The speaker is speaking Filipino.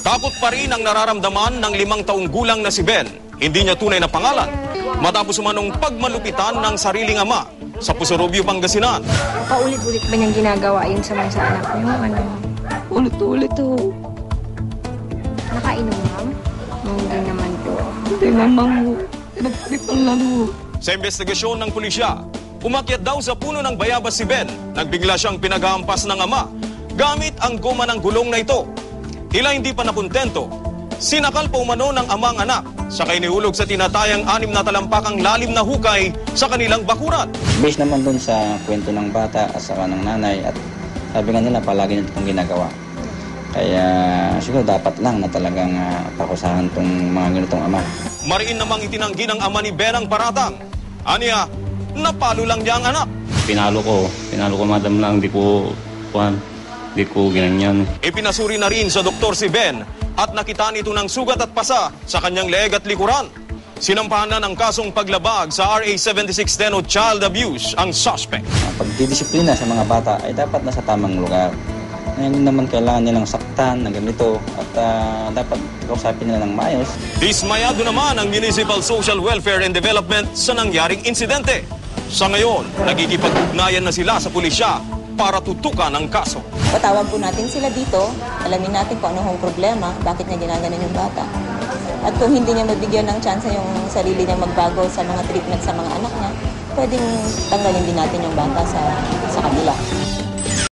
Takot pa rin ang nararamdaman ng 5 taong gulang na si Ben. Hindi niya tunay na pangalan. Matapos umanong pagmalupitan ng sariling ama sa Pusurubio, Pangasinan. Paulit-ulit ba niyang ginagawa yun sa mga anak niyo? Ulit-ulit ho. Nakainom, ma'am? Hindi naman po. Hindi naman ho. Nagtripan lang ho. Sa investigasyon ng pulisya, umakyat daw sa puno ng bayabas si Ben. Nagbigla siyang pinaghampas ng ama gamit ang goma ng gulong na ito. Tila hindi pa nakontento. Sinakal pa umano ng amang anak. Saka inihulog sa tinatayang 6 na talampakang lalim na hukay sa kanilang bakuran. Based naman dun sa kwento ng bata at saka ng nanay at sabi nga nila palagi nito itong ginagawa. Kaya siguro dapat lang na talagang pakusahan itong mga ganitong ama. Mariin namang itinanggi ng ama ni Ben ang paratang. Aniya, napalo lang niya ang anak. Pinalo ko madam lang, di ko ginanyan. Ipinasuri na rin sa doktor si Ben at nakitaan ito ng sugat at pasa sa kanyang leeg at likuran. Sinampahan na ng kasong paglabag sa RA 7610 o child abuse ang suspect. Pagdidisiplina sa mga bata ay dapat nasa tamang lugar. Hindi naman kailangan nilang saktan na ganito at dapat kausapin nila ng maayos. Dismayado naman ang Municipal Social Welfare and Development sa nangyaring insidente. Sa ngayon, nagkikipag-ugnayan na sila sa pulisya para tutukan ang kaso. Patawag po natin sila dito, alamin natin kung ano hong problema, bakit niya ginaganon yung bata. At kung hindi niya mabigyan ng chance yung sarili niya magbago sa mga treatment sa mga anak niya, pwedeng tanggalin din natin yung bata sa kabila.